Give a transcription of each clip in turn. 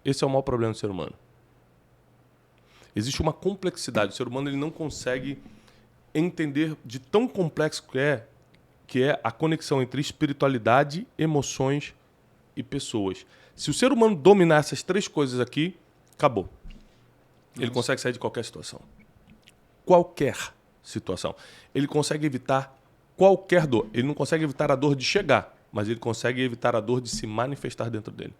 Esse é o maior problema do ser humano. Existe uma complexidade. O ser humano ele não consegue entender de tão complexo que é a conexão entre espiritualidade, emoções e pessoas. Se o ser humano dominar essas 3 coisas aqui, acabou. Ele consegue sair de qualquer situação. Qualquer situação. Ele consegue evitar qualquer dor. Ele não consegue evitar a dor de chegar, mas ele consegue evitar a dor de se manifestar dentro dele.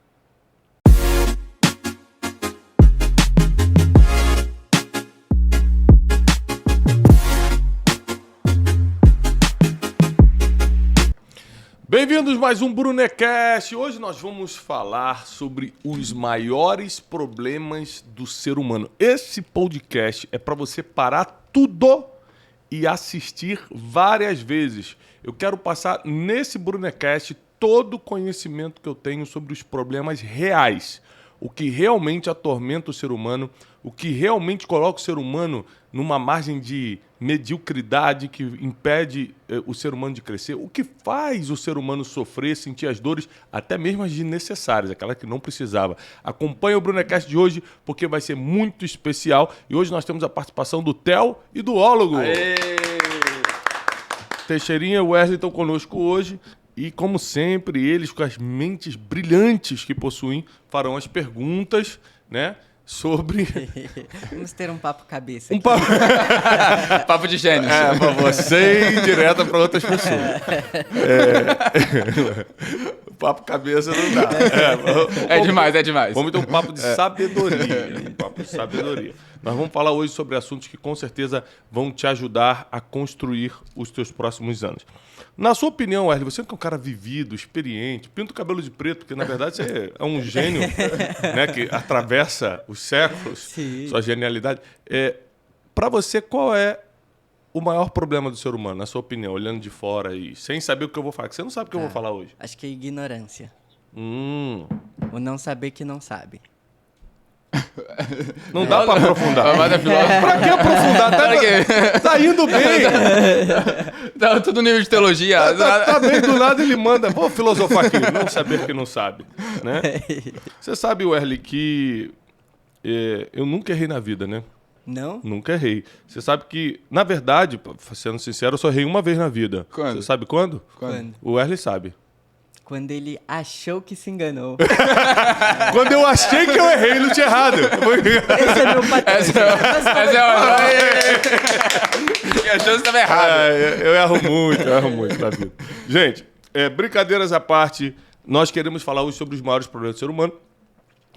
Bem-vindos a mais um Brunecast. Hoje nós vamos falar sobre os maiores problemas do ser humano. Esse podcast é para você parar tudo e assistir várias vezes. Eu quero passar nesse Brunecast todo o conhecimento que eu tenho sobre os problemas reais. O que realmente atormenta o ser humano, o que realmente coloca o ser humano numa margem de mediocridade que impede o ser humano de crescer, o que faz o ser humano sofrer, sentir as dores, até mesmo as desnecessárias, aquela que não precisava. Acompanhe o Brunecast de hoje, porque vai ser muito especial. E hoje nós temos a participação do Theo e do Ólogo. Aê! Teixeirinha e Wesley estão conosco hoje. E, como sempre, eles, com as mentes brilhantes que possuem, farão as perguntas, né, sobre... Vamos ter um papo cabeça. Um papo... Papo de gênios. para você e direto para outras pessoas. O papo cabeça não dá. É demais. Vamos ter um papo de sabedoria. Um papo de sabedoria. Nós vamos falar hoje sobre assuntos que, com certeza, vão te ajudar a construir os teus próximos anos. Na sua opinião, Wesley, você que é um cara vivido, experiente, pinta o cabelo de preto, porque, na verdade, você é um gênio, né, que atravessa os séculos, Sim. Sua genialidade. Para você, qual é o maior problema do ser humano, na sua opinião, olhando de fora e sem saber o que eu vou falar? Que você não sabe o que eu vou falar hoje. Acho que é ignorância. O não saber que não sabe. Não dá pra aprofundar. Mas é filósofo. Pra que aprofundar? Tá indo bem. Tá tudo nível de teologia. Tá bem, do nada ele manda. Vou filosofar aqui. Não saber que não sabe. Né? Você sabe, Wesley, que eu nunca errei na vida, né? Não? Nunca errei. Você sabe que, na verdade, sendo sincero, eu só errei uma vez na vida. Quando? Você sabe quando? Quando? O Wesley sabe. Quando ele achou que se enganou. Quando eu achei que eu errei, não tinha errado. Esse é meu patrão. Essa é a... E a chance estava errada. Eu erro muito na vida. Gente, brincadeiras à parte, nós queremos falar hoje sobre os maiores problemas do ser humano.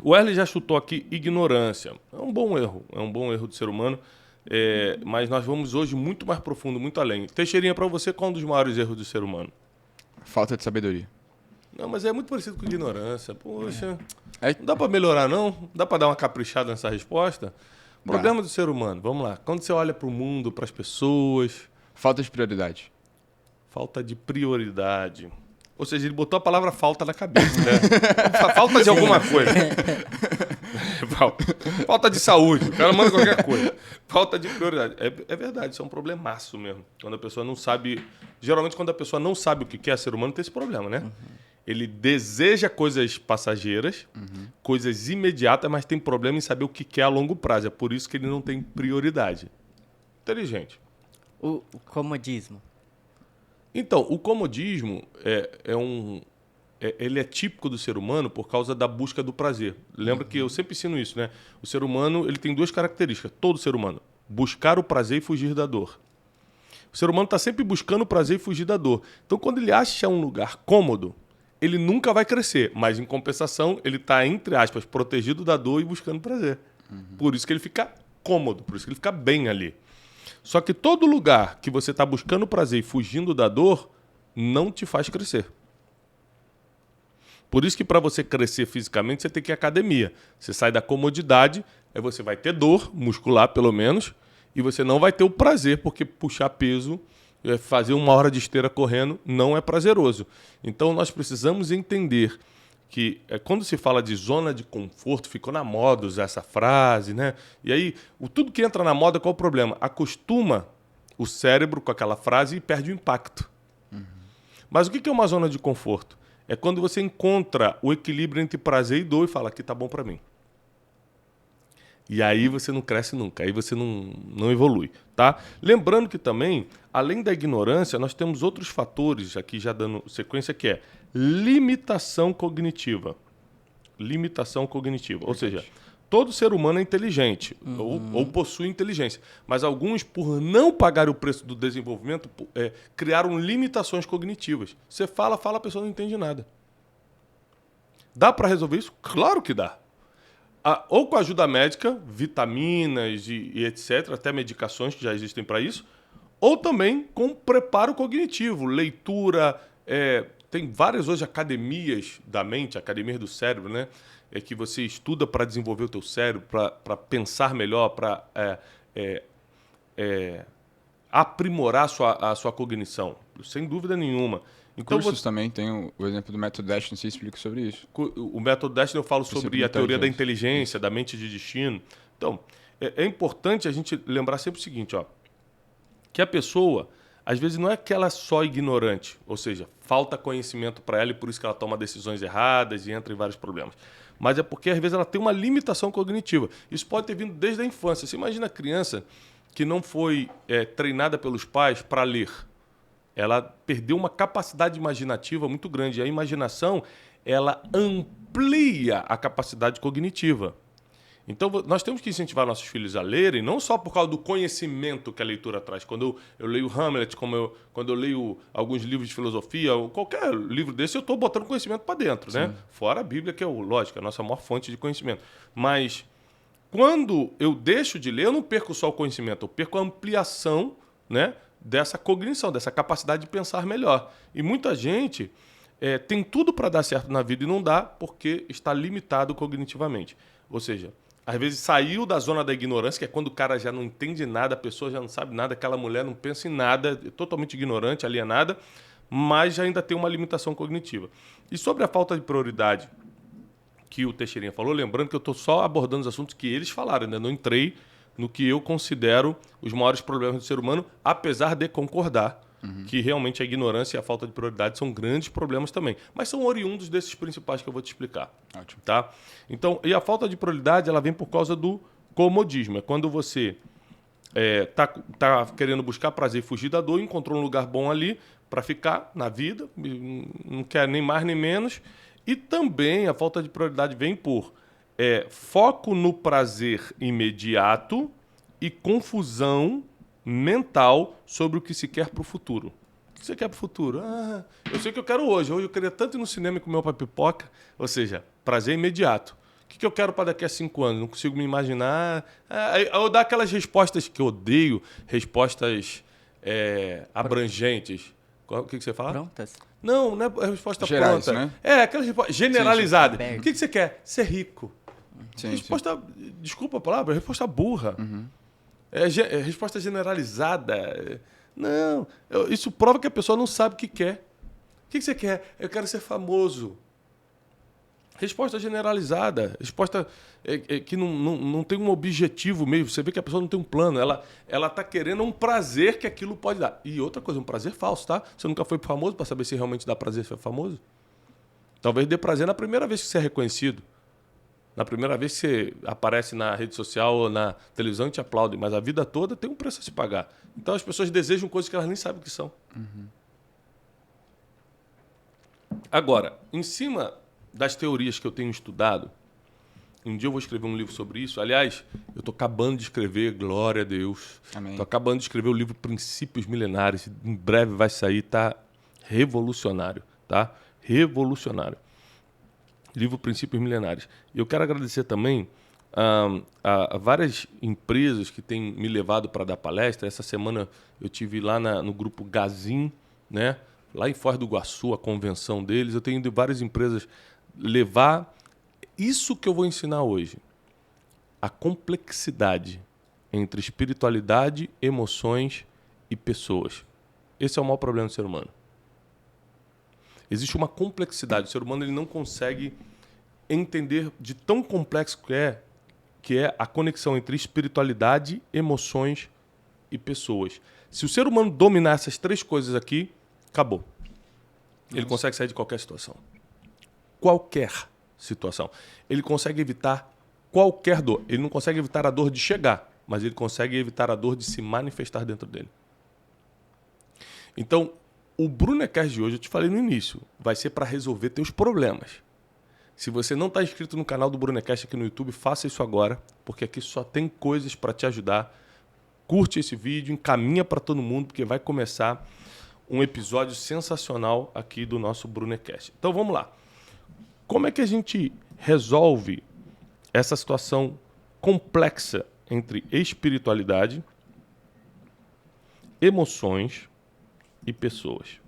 O Wesley já chutou aqui ignorância. É um bom erro do ser humano, mas nós vamos hoje muito mais profundo, muito além. Teixeirinha, para você, qual é um dos maiores erros do ser humano? Falta de sabedoria. Não, mas é muito parecido com ignorância. Poxa, não dá para melhorar, não? Dá para dar uma caprichada nessa resposta? Problema do ser humano, vamos lá. Quando você olha para o mundo, para as pessoas... Falta de prioridade. Falta de prioridade. Ou seja, ele botou a palavra falta na cabeça, né? Falta de alguma coisa. Falta de saúde. O cara manda qualquer coisa. Falta de prioridade. É verdade, isso é um problemaço mesmo. Quando a pessoa não sabe... Geralmente, quando a pessoa não sabe o que é ser humano, tem esse problema, né? Ele deseja coisas passageiras, coisas imediatas, mas tem problema em saber o que é a longo prazo. É por isso que ele não tem prioridade. Inteligente. O comodismo. Então, o comodismo ele é típico do ser humano por causa da busca do prazer. Lembra que eu sempre ensino isso, né? O ser humano ele tem 2 características, todo ser humano. Buscar o prazer e fugir da dor. O ser humano está sempre buscando o prazer e fugir da dor. Então, quando ele acha um lugar cômodo, ele nunca vai crescer. Mas, em compensação, ele está, entre aspas, protegido da dor e buscando prazer. Por isso que ele fica cômodo, por isso que ele fica bem ali. Só que todo lugar que você está buscando prazer e fugindo da dor, não te faz crescer. Por isso que para você crescer fisicamente, você tem que ir à academia. Você sai da comodidade, aí você vai ter dor, muscular pelo menos, e você não vai ter o prazer, porque puxar peso, fazer 1 hora de esteira correndo, não é prazeroso. Então nós precisamos entender que quando se fala de zona de conforto, ficou na moda usar essa frase, né? E aí, tudo que entra na moda, qual é o problema? Acostuma o cérebro com aquela frase e perde o impacto. Mas o que é uma zona de conforto? É quando você encontra o equilíbrio entre prazer e dor e fala, aqui tá bom para mim. E aí você não cresce nunca, aí você não evolui, tá? Lembrando que também, além da ignorância, nós temos outros fatores, aqui já dando sequência, que é limitação cognitiva. Limitação cognitiva, ou seja, todo ser humano é inteligente, ou possui inteligência, mas alguns, por não pagar o preço do desenvolvimento, criaram limitações cognitivas. Você fala, a pessoa não entende nada. Dá para resolver isso? Claro que dá. Ou com ajuda médica, vitaminas e etc., até medicações que já existem para isso, ou também com preparo cognitivo, leitura. Tem várias hoje academias da mente, academias do cérebro, né? Que você estuda para desenvolver o teu cérebro, para pensar melhor, para aprimorar a sua cognição, sem dúvida nenhuma. Então, Cursos também, tem o exemplo do método Destiny, você explica sobre isso. O método Destiny eu falo sobre a teoria da inteligência, da mente de destino. Então, é importante a gente lembrar sempre o seguinte, ó, que a pessoa, às vezes, não é que ela é só ignorante, ou seja, falta conhecimento para ela e por isso que ela toma decisões erradas e entra em vários problemas. Mas é porque, às vezes, ela tem uma limitação cognitiva. Isso pode ter vindo desde a infância. Você imagina a criança que não foi treinada pelos pais para ler. Ela perdeu uma capacidade imaginativa muito grande. A imaginação, ela amplia a capacidade cognitiva. Então, nós temos que incentivar nossos filhos a lerem, não só por causa do conhecimento que a leitura traz. Quando eu leio Hamlet, quando eu leio alguns livros de filosofia, ou qualquer livro desse, eu estou botando conhecimento para dentro, né? Fora a Bíblia, que é, lógico, a nossa maior fonte de conhecimento. Mas, quando eu deixo de ler, eu não perco só o conhecimento, eu perco a ampliação, né, dessa cognição, dessa capacidade de pensar melhor. E muita gente tem tudo para dar certo na vida e não dá porque está limitado cognitivamente. Ou seja, às vezes saiu da zona da ignorância, que é quando o cara já não entende nada, a pessoa já não sabe nada, aquela mulher não pensa em nada, é totalmente ignorante, alienada, mas já ainda tem uma limitação cognitiva. E sobre a falta de prioridade que o Teixeirinha falou, lembrando que eu estou só abordando os assuntos que eles falaram, ainda não entrei no que eu considero os maiores problemas do ser humano, apesar de concordar que realmente a ignorância e a falta de prioridade são grandes problemas também. Mas são oriundos desses principais que eu vou te explicar. Ótimo. Tá? Então, e a falta de prioridade, ela vem por causa do comodismo. É quando você tá querendo buscar prazer e fugir da dor, encontrou um lugar bom ali para ficar na vida, não quer nem mais nem menos. E também a falta de prioridade vem por foco no prazer imediato e confusão mental sobre o que se quer para o futuro. O que você quer para o futuro? Eu sei que eu quero hoje. Hoje eu queria tanto ir no cinema e comer uma pipoca. Ou seja, prazer imediato. O que eu quero para daqui a 5 anos? Não consigo me imaginar. Eu dar aquelas respostas que eu odeio, respostas abrangentes. O que você fala? Prontas? Não é resposta Gerais, pronta. né? Aquela resposta generalizada. Sim. O que você quer? Ser rico. Sim, Resposta, desculpa a palavra, resposta burra. Resposta generalizada. Não, isso prova que a pessoa não sabe o que quer. O que você quer? Eu quero ser famoso. Resposta generalizada. Resposta que não tem um objetivo mesmo. Você vê que a pessoa não tem um plano. Ela está querendo um prazer que aquilo pode dar. E outra coisa, um prazer falso, tá? Você nunca foi famoso para saber se realmente dá prazer ser famoso? Talvez dê prazer na primeira vez que você é reconhecido. Na primeira vez que você aparece na rede social ou na televisão e te aplaudem, mas a vida toda tem um preço a se pagar. Então as pessoas desejam coisas que elas nem sabem o que são. Agora, em cima das teorias que eu tenho estudado, um dia eu vou escrever um livro sobre isso. Aliás, eu estou acabando de escrever, glória a Deus. Amém. Estou acabando de escrever o livro Princípios Milenares. Em breve vai sair, tá revolucionário, tá? Revolucionário. Livro Princípios Milenares. E eu quero agradecer também a várias empresas que têm me levado para dar palestra. Essa semana eu tive lá no grupo Gazin, né? Lá em Foz do Iguaçu, a convenção deles. Eu tenho ido várias empresas levar isso que eu vou ensinar hoje. A complexidade entre espiritualidade, emoções e pessoas. Esse é o maior problema do ser humano. Existe uma complexidade. O ser humano ele não consegue entender de tão complexo que é a conexão entre espiritualidade, emoções e pessoas. Se o ser humano dominar essas 3 coisas aqui, acabou. Ele consegue sair de qualquer situação. qualquer situação. Ele consegue evitar qualquer dor. Ele não consegue evitar a dor de chegar, mas ele consegue evitar a dor de se manifestar dentro dele. Então, o Brunecast de hoje, eu te falei no início, vai ser para resolver teus problemas. Se você não está inscrito no canal do Brunecast aqui no YouTube, faça isso agora, porque aqui só tem coisas para te ajudar. Curte esse vídeo, encaminha para todo mundo, porque vai começar um episódio sensacional aqui do nosso Brunecast. Então vamos lá. Como é que a gente resolve essa situação complexa entre espiritualidade, emoções e pessoas?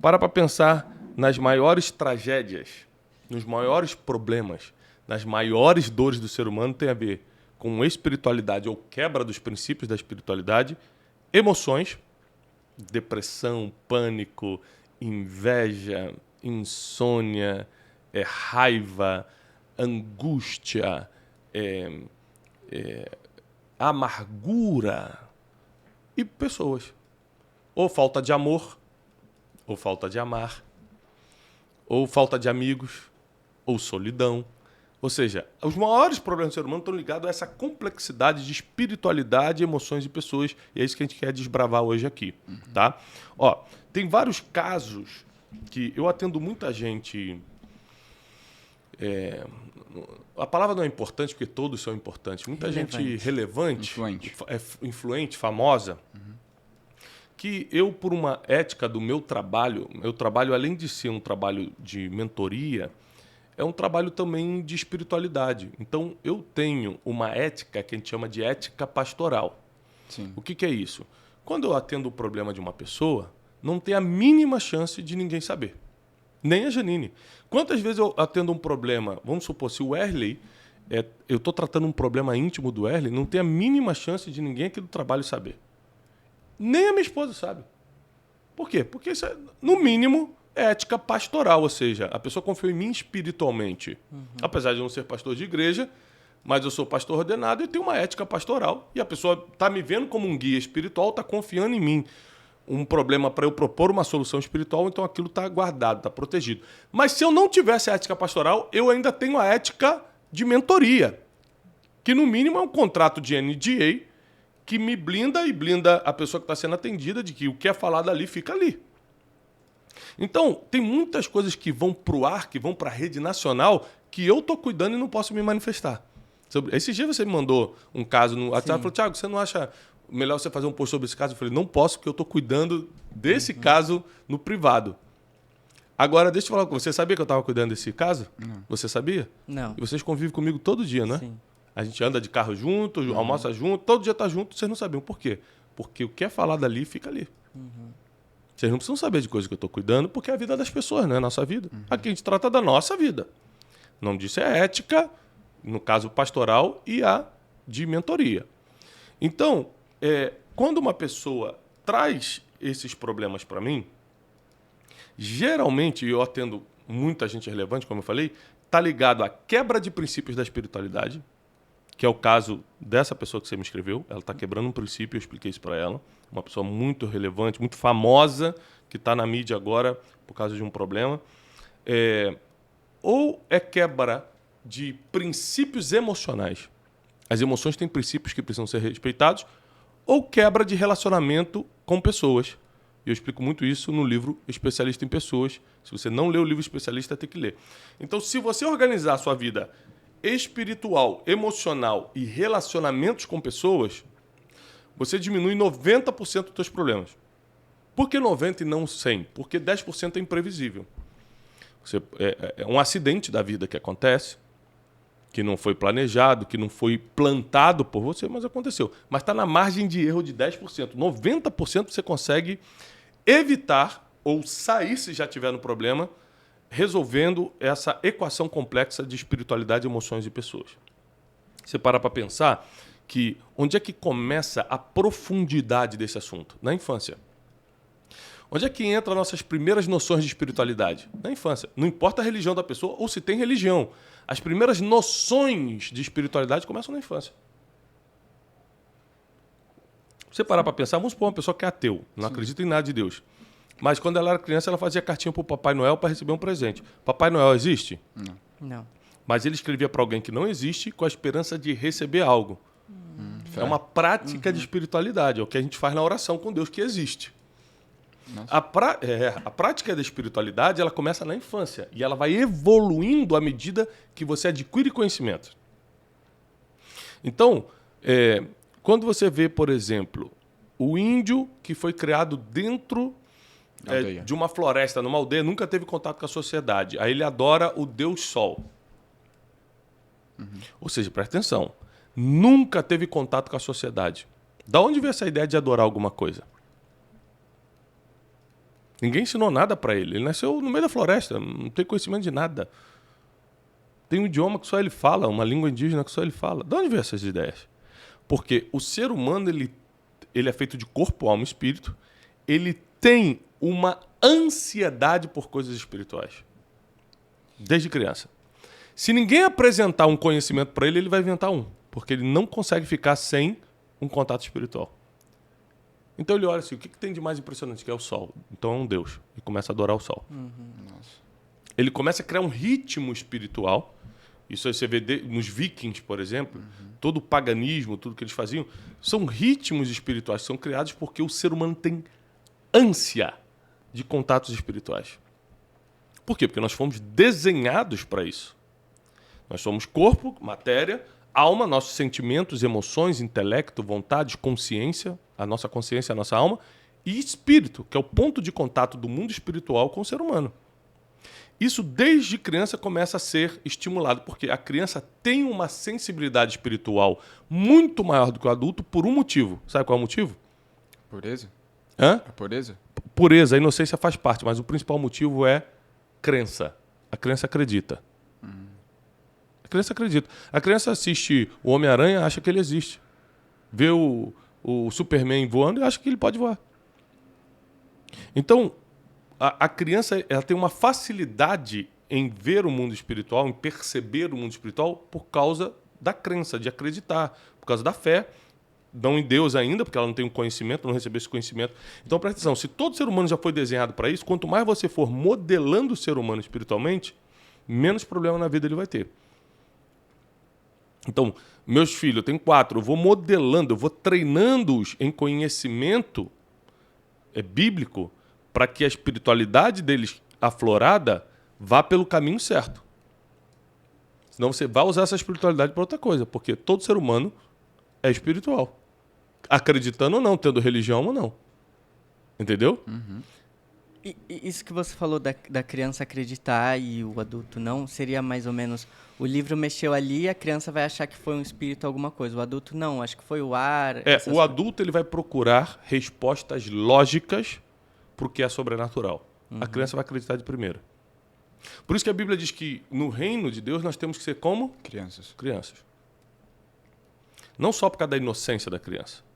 Para pensar nas maiores tragédias, nos maiores problemas, nas maiores dores do ser humano, tem a ver com espiritualidade ou quebra dos princípios da espiritualidade, emoções, depressão, pânico, inveja, insônia, raiva, angústia, amargura e pessoas. Ou falta de amor, ou falta de amar, ou falta de amigos, ou solidão. Ou seja, os maiores problemas do ser humano estão ligados a essa complexidade de espiritualidade, emoções e pessoas. E é isso que a gente quer desbravar hoje aqui, tá? Ó, tem vários casos que eu atendo muita gente... a palavra não é importante porque todos são importantes. Muita gente relevante, influente, famosa, que eu, por uma ética do meu trabalho, além de ser um trabalho de mentoria, é um trabalho também de espiritualidade. Então, eu tenho uma ética que a gente chama de ética pastoral. Sim. O que é isso? Quando eu atendo o problema de uma pessoa, não tem a mínima chance de ninguém saber. Nem a Janine. Quantas vezes eu atendo um problema, vamos supor, se o Erley, eu estou tratando um problema íntimo do Erley, não tem a mínima chance de ninguém aqui do trabalho saber. Nem a minha esposa sabe. Por quê? Porque isso é, no mínimo, ética pastoral, ou seja, a pessoa confiou em mim espiritualmente. Apesar de eu não ser pastor de igreja, mas eu sou pastor ordenado e tenho uma ética pastoral. E a pessoa está me vendo como um guia espiritual, está confiando em mim. Um problema para eu propor uma solução espiritual, então aquilo está guardado, está protegido. Mas se eu não tivesse a ética pastoral, eu ainda tenho a ética de mentoria, que no mínimo é um contrato de NDA que me blinda e blinda a pessoa que está sendo atendida de que o que é falado ali fica ali. Então, tem muitas coisas que vão para o ar, que vão para a rede nacional, que eu estou cuidando e não posso me manifestar. Esses dias você me mandou um caso no WhatsApp e falou, Thiago, você não acha melhor você fazer um post sobre esse caso? Eu falei, não posso, porque eu estou cuidando desse caso no privado. Agora, deixa eu falar com você. Você sabia que eu estava cuidando desse caso? Não. Você sabia? Não. E vocês convivem comigo todo dia, né? Sim. A gente anda de carro junto, almoça junto, todo dia tá junto, vocês não sabiam. Por quê? Porque o que é falado ali, fica ali. Vocês não precisam saber de coisas que eu estou cuidando, porque é a vida das pessoas, não é a nossa vida. Aqui a gente trata da nossa vida. O nome disso é ética, no caso pastoral, e a de mentoria. Então, quando uma pessoa traz esses problemas para mim, geralmente, eu atendo muita gente relevante, como eu falei, está ligado à quebra de princípios da espiritualidade, que é o caso dessa pessoa que você me escreveu. Ela está quebrando um princípio, eu expliquei isso para ela. Uma pessoa muito relevante, muito famosa, que está na mídia agora por causa de um problema. Ou é quebra de princípios emocionais. As emoções têm princípios que precisam ser respeitados. Ou quebra de relacionamento com pessoas. Eu explico muito isso no livro Especialista em Pessoas. Se você não lê o livro Especialista, tem que ler. Então, se você organizar a sua vida espiritual, emocional e relacionamentos com pessoas, você diminui 90% dos seus problemas. Por que 90% e não 100%? Porque 10% é imprevisível. É um acidente da vida que acontece, que não foi planejado, que não foi plantado por você, mas aconteceu. Mas está na margem de erro de 10%. 90% você consegue evitar ou sair, se já tiver no problema, resolvendo essa equação complexa de espiritualidade, emoções e pessoas. Você para pensar que onde é que começa a profundidade desse assunto? Na infância. Onde é que entra nossas primeiras noções de espiritualidade? Na infância. Não importa a religião da pessoa ou se tem religião. As primeiras noções de espiritualidade começam na infância. Você parar para pensar, vamos supor uma pessoa que é ateu, não acredita em nada de Deus. Mas quando ela era criança, ela fazia cartinha pro Papai Noel para receber um presente. Papai Noel existe? Não. Mas ele escrevia para alguém que não existe com a esperança de receber algo. É uma prática de espiritualidade. É o que a gente faz na oração com Deus que existe. A prática da espiritualidade, ela começa na infância. E ela vai evoluindo à medida que você adquire conhecimento. Então, quando você vê, por exemplo, o índio que foi criado dentro de uma floresta, numa aldeia, nunca teve contato com a sociedade. Aí ele adora o Deus Sol. Ou seja, presta atenção, nunca teve contato com a sociedade. Da onde veio essa ideia de adorar alguma coisa? Ninguém ensinou nada para ele. Ele nasceu no meio da floresta, não tem conhecimento de nada. Tem um idioma que só ele fala, uma língua indígena que só ele fala. De onde veio essas ideias? Porque o ser humano ele é feito de corpo, alma e espírito. Ele tem uma ansiedade por coisas espirituais. Desde criança. Se ninguém apresentar um conhecimento para ele, ele vai inventar um. Porque ele não consegue ficar sem um contato espiritual. Então ele olha assim, o que tem de mais impressionante? Que é o sol. Então é um Deus. E começa a adorar o sol. Ele começa a criar um ritmo espiritual. Isso aí você vê nos vikings, por exemplo. Todo o paganismo, tudo que eles faziam, são ritmos espirituais. São criados porque o ser humano tem ânsia de contatos espirituais. Por quê? Porque nós fomos desenhados para isso. Nós somos corpo, matéria, alma, nossos sentimentos, emoções, intelecto, vontade, consciência, a nossa consciência, a nossa alma, e espírito, que é o ponto de contato do mundo espiritual com o ser humano. Isso, desde criança, começa a ser estimulado, porque a criança tem uma sensibilidade espiritual muito maior do que o adulto por um motivo. Sabe qual é o motivo? Pureza? Hã? A pureza? Pureza, a inocência faz parte, mas o principal motivo é crença. A criança acredita. A criança acredita. A criança assiste o Homem-Aranha, acha que ele existe. Vê o Superman voando e acha que ele pode voar. Então, a criança ela tem uma facilidade em ver o mundo espiritual, em perceber o mundo espiritual por causa da crença, de acreditar, por causa da fé. Não em Deus ainda, porque ela não tem um conhecimento, não recebeu esse conhecimento. Então, presta atenção, se todo ser humano já foi desenhado para isso, quanto mais você for modelando o ser humano espiritualmente, menos problema na vida ele vai ter. Então, meus filhos, eu tenho 4, eu vou modelando, eu vou treinando-os em conhecimento bíblico para que a espiritualidade deles aflorada vá pelo caminho certo. Senão você vai usar essa espiritualidade para outra coisa, porque todo ser humano é espiritual. Acreditando ou não, tendo religião ou não. Entendeu? E isso que você falou da criança acreditar e o adulto não, seria mais ou menos, o livro mexeu ali, a criança vai achar que foi um espírito alguma coisa. O adulto não, acho que foi o ar. O adulto ele vai procurar respostas lógicas para o que é sobrenatural. A criança vai acreditar de primeira. Por isso que a Bíblia diz que no reino de Deus nós temos que ser como? Crianças. Crianças. Não só por causa da inocência da criança.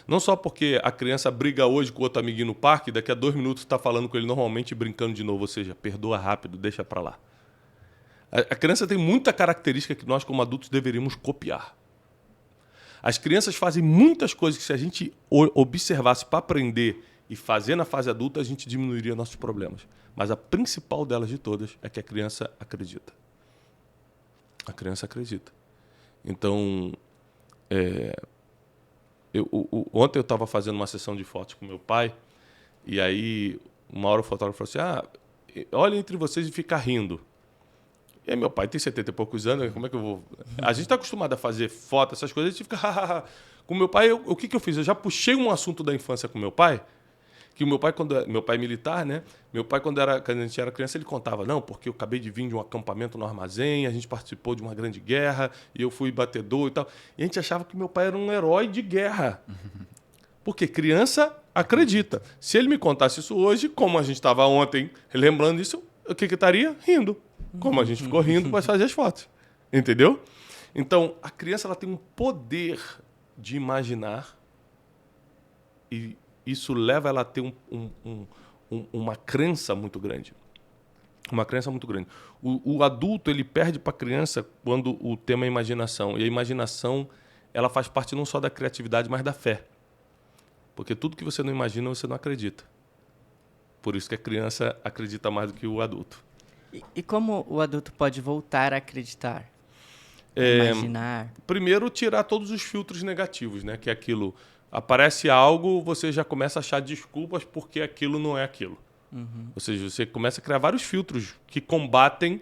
Não só porque a criança briga hoje com outro amiguinho no parque, daqui a 2 minutos está falando com ele normalmente e brincando de novo. Ou seja, perdoa rápido, deixa para lá. A criança tem muita característica que nós, como adultos, deveríamos copiar. As crianças fazem muitas coisas que, se a gente observasse para aprender e fazer na fase adulta, a gente diminuiria nossos problemas. Mas a principal delas de todas é que a criança acredita. A criança acredita. Então, ontem eu estava fazendo uma sessão de fotos com meu pai, e aí uma hora o fotógrafo falou assim, olha entre vocês e fica rindo. E aí meu pai tem 70 e poucos anos, como é que eu vou... A gente está acostumado a fazer foto, essas coisas, a gente fica... Com meu pai, o que eu fiz? Eu já puxei um assunto da infância com meu pai, que o meu pai, meu pai é militar, né? Meu pai, quando a gente era criança, ele contava, não, porque eu acabei de vir de um acampamento no armazém, a gente participou de uma grande guerra, e eu fui batedor e tal. E a gente achava que meu pai era um herói de guerra. Porque criança acredita. Se ele me contasse isso hoje, como a gente estava ontem lembrando isso, o que estaria? Rindo. Como a gente ficou rindo para fazer as fotos. Entendeu? Então, a criança ela tem um poder de imaginar e isso leva ela a ter uma crença muito grande. Uma crença muito grande. O adulto ele perde para a criança quando o tema é imaginação. E a imaginação ela faz parte não só da criatividade, mas da fé. Porque tudo que você não imagina, você não acredita. Por isso que a criança acredita mais do que o adulto. E como o adulto pode voltar a acreditar? Imaginar? Primeiro, tirar todos os filtros negativos, né? Que é aquilo, aparece algo, você já começa a achar desculpas porque aquilo não é aquilo. Ou seja, você começa a criar vários filtros que combatem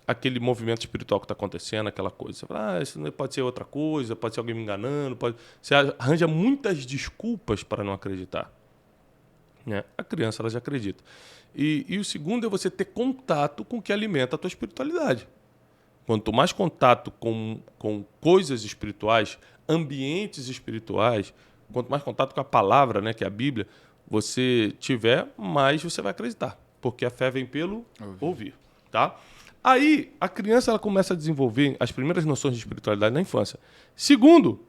aquele movimento espiritual que está acontecendo, aquela coisa. Você fala, isso pode ser outra coisa, pode ser alguém me enganando. Você arranja muitas desculpas para não acreditar. Né? A criança ela já acredita. E o segundo é você ter contato com o que alimenta a tua espiritualidade. Quanto mais contato com coisas espirituais, ambientes espirituais, quanto mais contato com a palavra, né, que é a Bíblia, você tiver, mais você vai acreditar. Porque a fé vem pelo ouvir. Tá? Aí, a criança ela começa a desenvolver as primeiras noções de espiritualidade na infância. Segundo,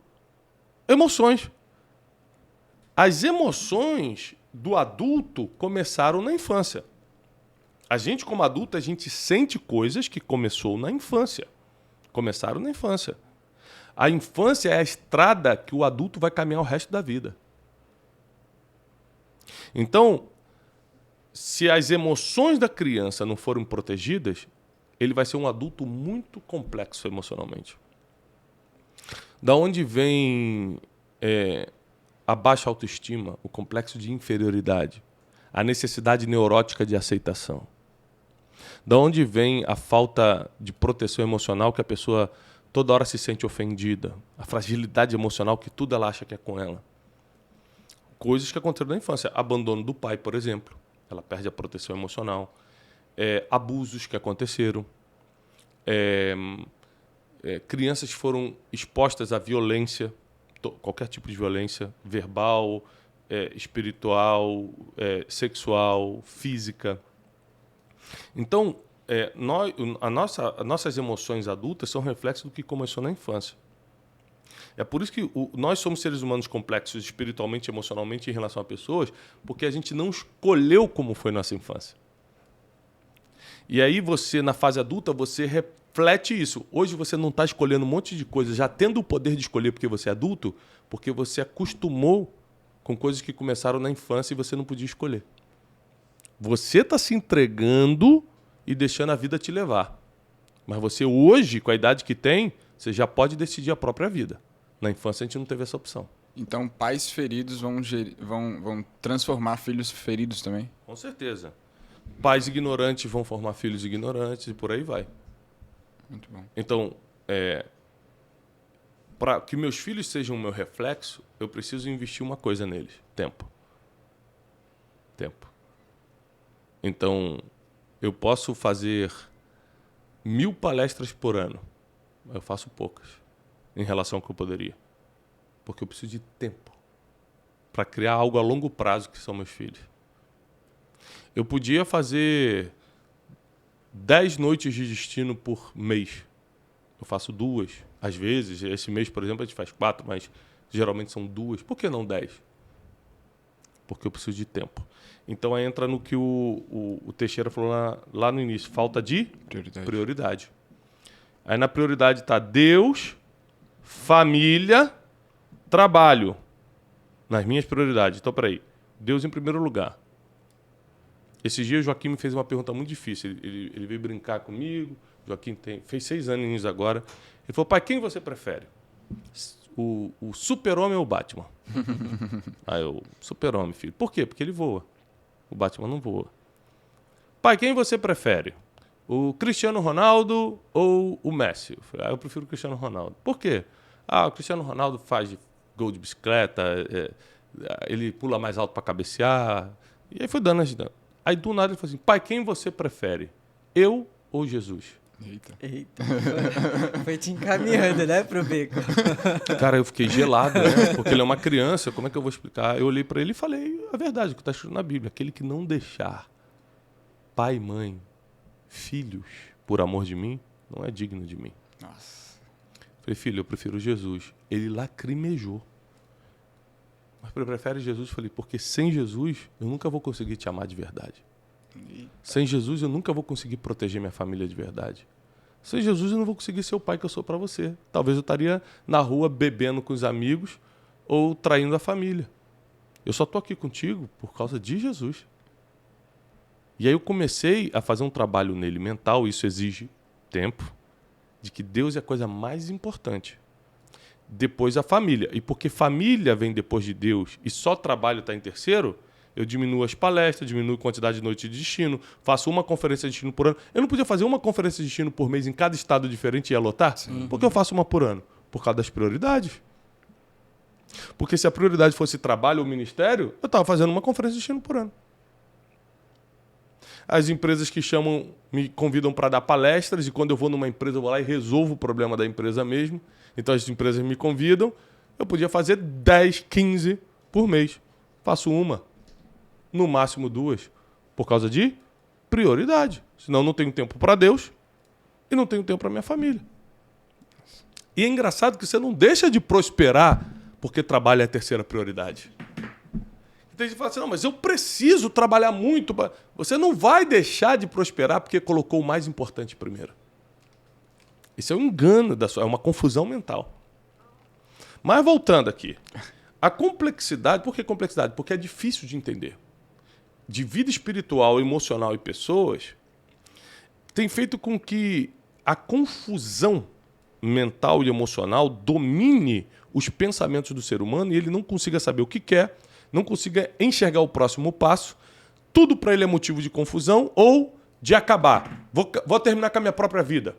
emoções. As emoções do adulto começaram na infância. A gente, como adulto, a gente sente coisas que começou na infância. Começaram na infância. A infância é a estrada que o adulto vai caminhar o resto da vida. Então, se as emoções da criança não forem protegidas, ele vai ser um adulto muito complexo emocionalmente. Da onde vem a baixa autoestima, o complexo de inferioridade, a necessidade neurótica de aceitação? Da onde vem a falta de proteção emocional, que a pessoa toda hora se sente ofendida? A fragilidade emocional que tudo ela acha que é com ela. Coisas que aconteceram na infância. Abandono do pai, por exemplo. Ela perde a proteção emocional. Abusos que aconteceram. Crianças foram expostas à violência, qualquer tipo de violência, verbal, espiritual, sexual, física. Então, as nossas emoções adultas são reflexo do que começou na infância. É por isso que nós somos seres humanos complexos espiritualmente e emocionalmente em relação a pessoas, porque a gente não escolheu como foi nossa infância. E aí você, na fase adulta, você reflete isso. Hoje você não está escolhendo um monte de coisas, já tendo o poder de escolher porque você é adulto, porque você acostumou com coisas que começaram na infância e você não podia escolher. Você está se entregando e deixando a vida te levar. Mas você hoje, com a idade que tem, você já pode decidir a própria vida. Na infância a gente não teve essa opção. Então, pais feridos vão transformar filhos feridos também? Com certeza. Pais ignorantes vão formar filhos ignorantes e por aí vai. Muito bom. Então, para que meus filhos sejam o meu reflexo, eu preciso investir uma coisa neles. Tempo. Então, eu posso fazer 1000 palestras por ano. Eu faço poucas em relação ao que eu poderia. Porque eu preciso de tempo para criar algo a longo prazo que são meus filhos. Eu podia fazer 10 noites de destino por mês. Eu faço 2, às vezes. Esse mês, por exemplo, a gente faz 4, mas geralmente são 2. Por que não 10? Porque eu preciso de tempo. Então aí entra no que o Teixeira falou lá no início. Falta de prioridade. Aí na prioridade está Deus, família, trabalho. Nas minhas prioridades. Então, peraí. Deus em primeiro lugar. Esses dias o Joaquim me fez uma pergunta muito difícil. Ele veio brincar comigo. O Joaquim fez 6 anos agora. Ele falou, pai, quem você prefere? O Super-Homem ou o Batman? Aí eu, Super-Homem, filho. Por quê? Porque ele voa. O Batman não voa. Pai, quem você prefere? O Cristiano Ronaldo ou o Messi? Eu falei, eu prefiro o Cristiano Ronaldo. Por quê? O Cristiano Ronaldo faz gol de bicicleta, ele pula mais alto para cabecear. E aí foi dando. Aí do nada ele falou assim, pai, quem você prefere? Eu ou Jesus? Eita. Foi te encaminhando, né, pro beco. Cara, eu fiquei gelado, né? Porque ele é uma criança, como é que eu vou explicar? Eu olhei para ele e falei a verdade, o que está escrito na Bíblia. Aquele que não deixar pai, mãe, filhos, por amor de mim, não é digno de mim. Nossa. Falei, filho, eu prefiro Jesus. Ele lacrimejou. Mas prefere Jesus? Falei, porque sem Jesus eu nunca vou conseguir te amar de verdade. Sem Jesus eu nunca vou conseguir proteger minha família de verdade. Sem Jesus eu não vou conseguir ser o pai que eu sou para você. Talvez eu estaria na rua bebendo com os amigos ou traindo a família. Eu só estou aqui contigo por causa de Jesus. E aí eu comecei a fazer um trabalho nele mental, isso exige tempo, de que Deus é a coisa mais importante. Depois a família. E porque família vem depois de Deus e só trabalho está em terceiro, eu diminuo as palestras, diminuo a quantidade de noites de destino, faço uma conferência de destino por ano. Eu não podia fazer uma conferência de destino por mês em cada estado diferente e ia lotar? Porque eu faço uma por ano? Por causa das prioridades. Porque se a prioridade fosse trabalho ou ministério, eu estava fazendo uma conferência de destino por ano. As empresas que chamam, me convidam para dar palestras, e quando eu vou numa empresa, eu vou lá e resolvo o problema da empresa mesmo. Então as empresas me convidam, eu podia fazer 10, 15 por mês. Faço uma, no máximo 2, por causa de prioridade. Senão eu não tenho tempo para Deus e não tenho tempo para minha família. E é engraçado que você não deixa de prosperar porque trabalho é a terceira prioridade. Tem gente que fala assim, não, mas eu preciso trabalhar muito. Você não vai deixar de prosperar porque colocou o mais importante primeiro. Isso é um engano, é uma confusão mental. Mas voltando aqui. A complexidade, por que complexidade? Porque é difícil de entender. De vida espiritual, emocional e pessoas, tem feito com que a confusão mental e emocional domine os pensamentos do ser humano e ele não consiga saber o que quer, não consiga enxergar o próximo passo, tudo para ele é motivo de confusão ou de acabar. Vou terminar com a minha própria vida.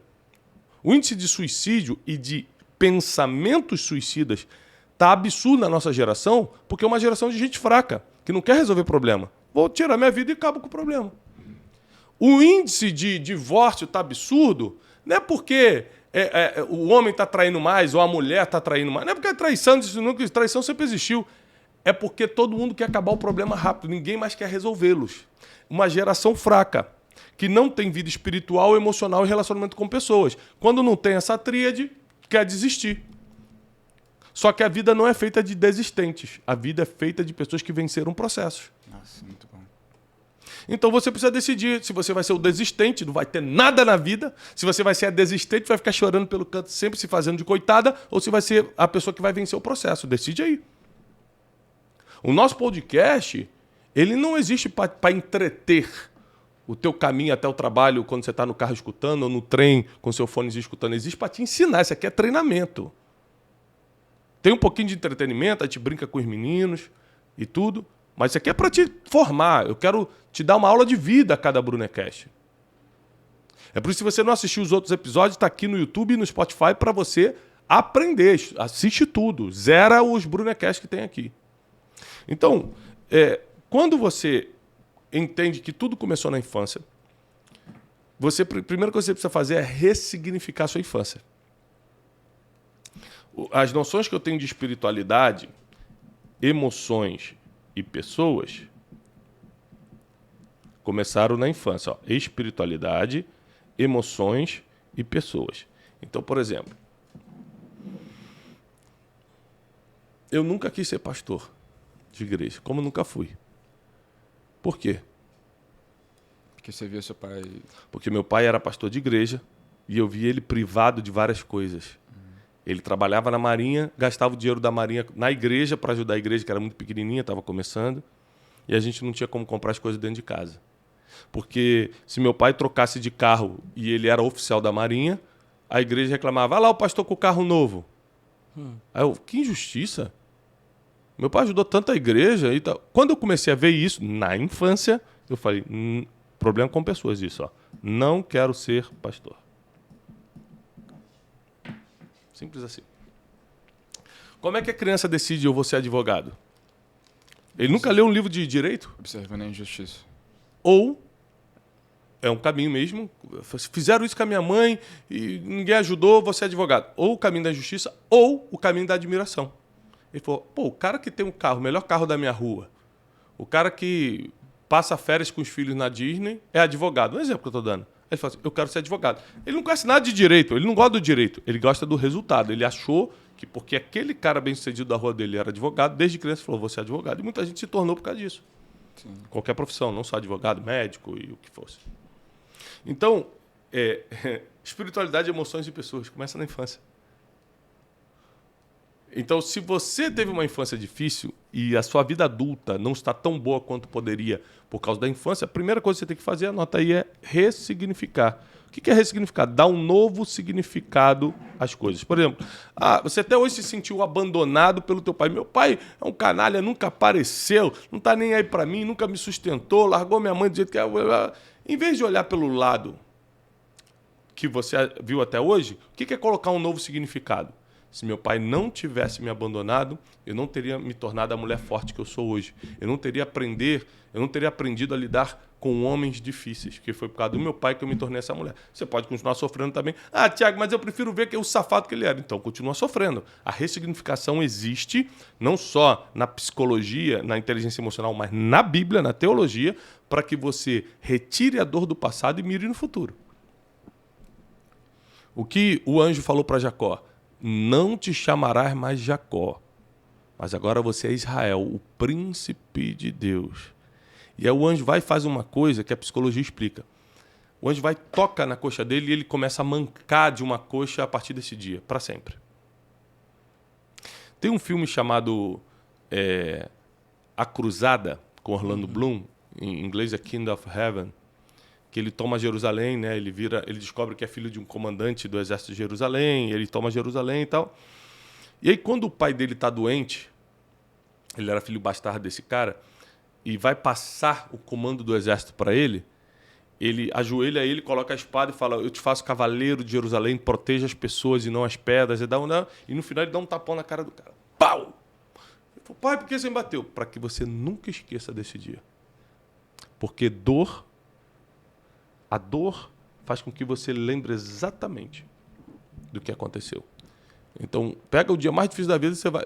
O índice de suicídio e de pensamentos suicidas está absurdo na nossa geração, porque é uma geração de gente fraca, que não quer resolver problema. Vou tirar minha vida e acabo com o problema. O índice de divórcio está absurdo, não é porque o homem está traindo mais ou a mulher está traindo mais. Não é porque é traição, traição sempre existiu. É porque todo mundo quer acabar o problema rápido, ninguém mais quer resolvê-los. Uma geração fraca, que não tem vida espiritual, emocional e relacionamento com pessoas. Quando não tem essa tríade, quer desistir. Só que a vida não é feita de desistentes. A vida é feita de pessoas que venceram processos. Nossa, muito bom. Então você precisa decidir se você vai ser o desistente, não vai ter nada na vida, se você vai ser a desistente, vai ficar chorando pelo canto, sempre se fazendo de coitada, ou se vai ser a pessoa que vai vencer o processo. Decide aí. O nosso podcast, ele não existe para entreter o teu caminho até o trabalho quando você está no carro escutando ou no trem com seu fone escutando. Existe para te ensinar. Isso aqui é treinamento. Tem um pouquinho de entretenimento, a gente brinca com os meninos e tudo, mas isso aqui é para te formar. Eu quero te dar uma aula de vida a cada Brunecast. É por isso que se você não assistiu os outros episódios, está aqui no YouTube e no Spotify para você aprender. Assiste tudo. Zera os Brunecast que tem aqui. Então, quando você entende que tudo começou na infância, a primeira coisa que você precisa fazer é ressignificar a sua infância. As noções que eu tenho de espiritualidade, emoções e pessoas começaram na infância. Ó. Espiritualidade, emoções e pessoas. Então, por exemplo, eu nunca quis ser pastor de igreja, como nunca fui. Por quê? Porque você via seu pai... Porque meu pai era pastor de igreja e eu vi ele privado de várias coisas. Ele trabalhava na Marinha, gastava o dinheiro da Marinha na igreja para ajudar a igreja, que era muito pequenininha, estava começando, e a gente não tinha como comprar as coisas dentro de casa. Porque se meu pai trocasse de carro e ele era oficial da Marinha, a igreja reclamava, lá o pastor com o carro novo. Aí eu, que injustiça. Meu pai ajudou tanto a igreja e tal. Quando eu comecei a ver isso, na infância, eu falei, problema com pessoas isso, ó. Não quero ser pastor. Simples assim. Como é que a criança decide eu vou ser advogado? Ele nunca leu um livro de direito? Observando a injustiça. Ou é um caminho mesmo, fizeram isso com a minha mãe e ninguém ajudou, vou ser advogado. Ou o caminho da justiça, ou o caminho da admiração. Ele falou, pô, o cara que tem um carro, o melhor carro da minha rua, o cara que passa férias com os filhos na Disney, é advogado. Um exemplo que eu estou dando. Ele falou assim, eu quero ser advogado. Ele não conhece nada de direito, ele não gosta do direito, ele gosta do resultado. Ele achou que porque aquele cara bem-sucedido da rua dele era advogado, desde criança falou, vou ser advogado. E muita gente se tornou por causa disso. Sim. Qualquer profissão, não só advogado, médico e o que fosse. Então, espiritualidade, emoções e pessoas, começa na infância. Então, se você teve uma infância difícil e a sua vida adulta não está tão boa quanto poderia por causa da infância, a primeira coisa que você tem que fazer, anota aí, é ressignificar. O que é ressignificar? Dar um novo significado às coisas. Por exemplo, você até hoje se sentiu abandonado pelo teu pai. Meu pai é um canalha, nunca apareceu, não está nem aí para mim, nunca me sustentou, largou minha mãe do jeito que é. Em vez de olhar pelo lado que você viu até hoje, o que é colocar um novo significado? Se meu pai não tivesse me abandonado, eu não teria me tornado a mulher forte que eu sou hoje. Eu não teria aprendido a lidar com homens difíceis, que foi por causa do meu pai que eu me tornei essa mulher. Você pode continuar sofrendo também. Tiago, mas eu prefiro ver que é o safado que ele era. Então, continua sofrendo. A ressignificação existe, não só na psicologia, na inteligência emocional, mas na Bíblia, na teologia, para que você retire a dor do passado e mire no futuro. O que o anjo falou para Jacó? Não te chamarás mais Jacó, mas agora você é Israel, o príncipe de Deus. E aí o anjo vai e faz uma coisa que a psicologia explica. O anjo vai, toca na coxa dele e ele começa a mancar de uma coxa a partir desse dia, para sempre. Tem um filme chamado A Cruzada, com Orlando Bloom, em inglês é Kingdom of Heaven, que ele toma Jerusalém, né? Ele descobre que é filho de um comandante do exército de Jerusalém, ele toma Jerusalém e tal. E aí, quando o pai dele está doente, ele era filho bastardo desse cara, e vai passar o comando do exército para ele, ele ajoelha ele, coloca a espada e fala: eu te faço cavaleiro de Jerusalém, proteja as pessoas e não as pedras. E no final ele dá um tapão na cara do cara. Pau! Ele falou: pai, por que você me bateu? Para que você nunca esqueça desse dia. Porque a dor faz com que você lembre exatamente do que aconteceu. Então, pega o dia mais difícil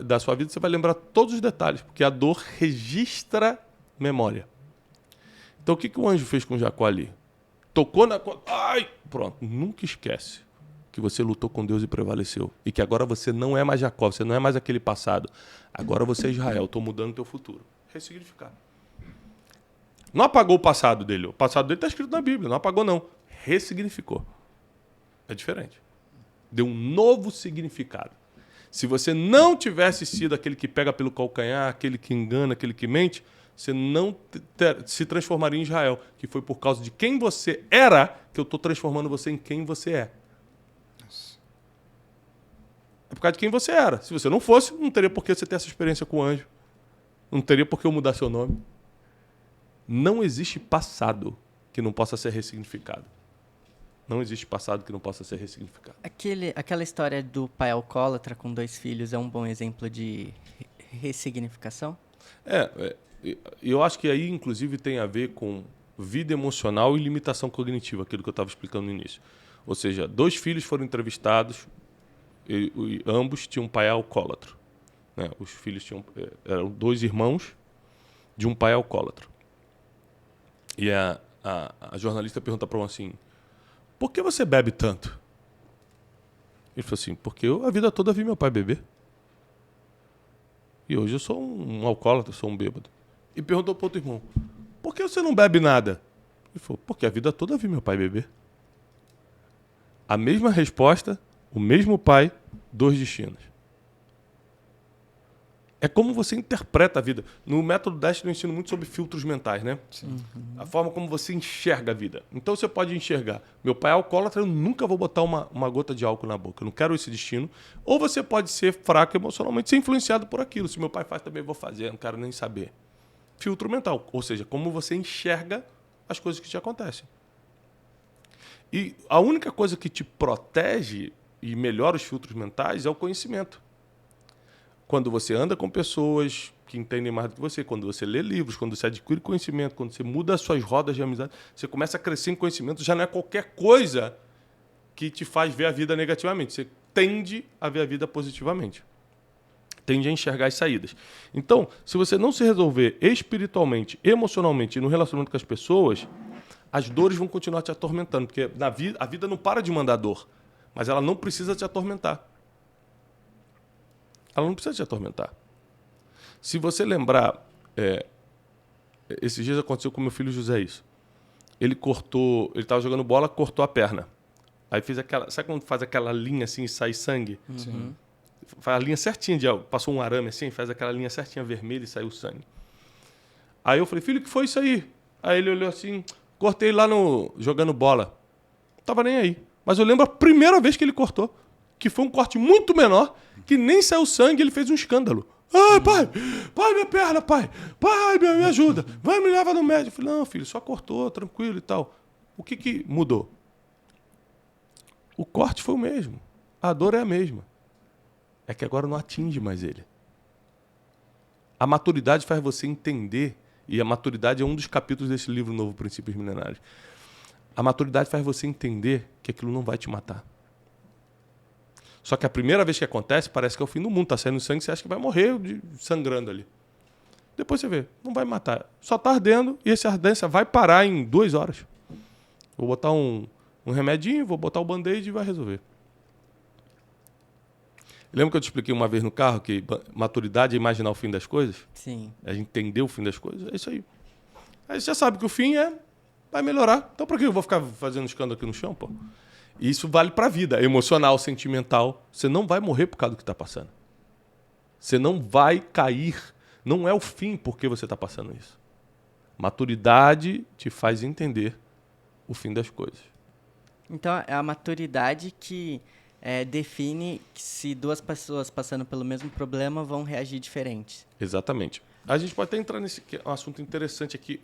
da sua vida, você vai lembrar todos os detalhes, porque a dor registra memória. Então, o que o anjo fez com Jacó ali? Tocou na... Ai! Pronto. Nunca esquece que você lutou com Deus e prevaleceu. E que agora você não é mais Jacó, você não é mais aquele passado. Agora você é Israel. Estou mudando o teu futuro. Ressignificar. Não apagou o passado dele. O passado dele está escrito na Bíblia. Não apagou, não. Ressignificou. É diferente. Deu um novo significado. Se você não tivesse sido aquele que pega pelo calcanhar, aquele que engana, aquele que mente, você não se transformaria em Israel. Que foi por causa de quem você era que eu estou transformando você em quem você é. É por causa de quem você era. Se você não fosse, não teria por que você ter essa experiência com o anjo. Não teria por que eu mudar seu nome. Não existe passado que não possa ser ressignificado. Não existe passado que não possa ser ressignificado. Aquela história do pai alcoólatra com 2 filhos é um bom exemplo de ressignificação? Eu acho que aí, inclusive, tem a ver com vida emocional e limitação cognitiva, aquilo que eu estava explicando no início. Ou seja, 2 filhos foram entrevistados e ambos tinham um pai alcoólatra. Né? Os filhos eram 2 irmãos de um pai alcoólatra. E a jornalista pergunta para um assim: por que você bebe tanto? Ele falou assim: porque eu a vida toda vi meu pai beber. E hoje eu sou um alcoólatra, sou um bêbado. E perguntou para outro irmão: por que você não bebe nada? Ele falou: porque a vida toda vi meu pai beber. A mesma resposta, o mesmo pai, 2 destinos. É como você interpreta a vida. No método Destiny eu ensino muito sobre filtros mentais, né? Sim. A forma como você enxerga a vida. Então você pode enxergar: meu pai é alcoólatra, eu nunca vou botar uma gota de álcool na boca. Eu não quero esse destino. Ou você pode ser fraco emocionalmente, ser influenciado por aquilo. Se meu pai faz, também vou fazer, eu não quero nem saber. Filtro mental. Ou seja, como você enxerga as coisas que te acontecem. E a única coisa que te protege e melhora os filtros mentais é o conhecimento. Quando você anda com pessoas que entendem mais do que você, quando você lê livros, quando você adquire conhecimento, quando você muda as suas rodas de amizade, você começa a crescer em conhecimento, já não é qualquer coisa que te faz ver a vida negativamente. Você tende a ver a vida positivamente. Tende a enxergar as saídas. Então, se você não se resolver espiritualmente, emocionalmente e no relacionamento com as pessoas, as dores vão continuar te atormentando, porque a vida não para de mandar dor, mas ela não precisa te atormentar. Ela não precisa te atormentar. Se você lembrar, esses dias aconteceu com meu filho José isso. Ele estava jogando bola, cortou a perna. Aí fez aquela... Sabe quando faz aquela linha assim e sai sangue? Sim. faz a linha certinha, passou um arame assim, faz aquela linha certinha vermelha e saiu o sangue. Aí eu falei, filho, o que foi isso aí? Aí ele olhou assim, cortei lá jogando bola. Não tava nem aí. Mas eu lembro a primeira vez que ele cortou, que foi um corte muito menor, que nem saiu sangue, ele fez um escândalo. Ai, pai, minha perna, pai, me ajuda, vai, me leva no médico. Eu falei, não, filho, só cortou, tranquilo e tal. O que mudou? O corte foi o mesmo, a dor é a mesma. É que agora não atinge mais ele. A maturidade faz você entender, e a maturidade é um dos capítulos desse livro novo, Princípios Milenares. A maturidade faz você entender que aquilo não vai te matar. Só que a primeira vez que acontece, parece que é o fim do mundo. Tá saindo sangue, você acha que vai morrer sangrando ali. Depois você vê, não vai matar. Só tá ardendo e essa ardência vai parar em 2 horas. Vou botar um remedinho, vou botar o band-aid e vai resolver. Lembra que eu te expliquei uma vez no carro que maturidade é imaginar o fim das coisas? Sim. É entender o fim das coisas? É isso aí. Aí você já sabe que o fim vai melhorar. Então por que eu vou ficar fazendo escândalo aqui no chão, pô? E isso vale pra vida, emocional, sentimental. Você não vai morrer por causa do que está passando. Você não vai cair. Não é o fim porque você está passando isso. Maturidade te faz entender o fim das coisas. Então, é a maturidade que define se 2 pessoas passando pelo mesmo problema vão reagir diferentes. Exatamente. A gente pode até entrar nesse um assunto interessante aqui.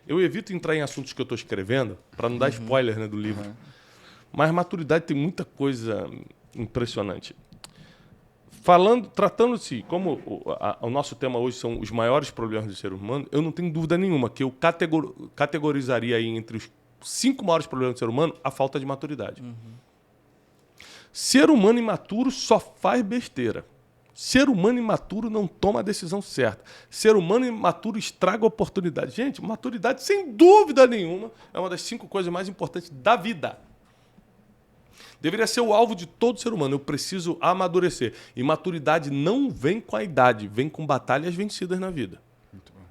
Eu evito entrar em assuntos que eu estou escrevendo para não dar spoiler, né, do livro. Mas maturidade tem muita coisa impressionante. Tratando-se, como o nosso tema hoje são os maiores problemas do ser humano, eu não tenho dúvida nenhuma que eu categorizaria aí entre os 5 maiores problemas do ser humano a falta de maturidade. Ser humano imaturo só faz besteira. Ser humano imaturo não toma a decisão certa. Ser humano imaturo estraga a oportunidade. Gente, maturidade, sem dúvida nenhuma, é uma das 5 coisas mais importantes da vida. Deveria ser o alvo de todo ser humano. Eu preciso amadurecer. E maturidade não vem com a idade, vem com batalhas vencidas na vida. Muito bom.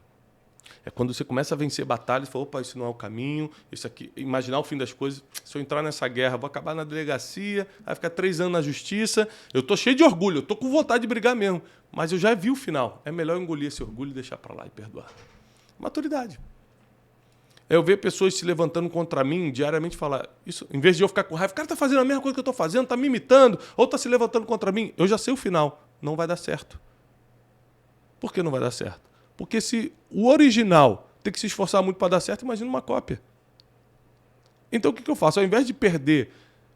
É quando você começa a vencer batalhas e fala, opa, isso não é o caminho, isso aqui, imaginar o fim das coisas. Se eu entrar nessa guerra, vou acabar na delegacia, vai ficar 3 anos na justiça. Eu tô cheio de orgulho, eu tô com vontade de brigar mesmo. Mas eu já vi o final. É melhor engolir esse orgulho e deixar para lá e perdoar. Maturidade. Eu ver pessoas se levantando contra mim diariamente e falar, isso, em vez de eu ficar com raiva, o cara tá fazendo a mesma coisa que eu tô fazendo, tá me imitando, ou tá se levantando contra mim. Eu já sei o final. Não vai dar certo. Por que não vai dar certo? Porque se o original tem que se esforçar muito para dar certo, imagina uma cópia. Então o que eu faço? Ao invés de perder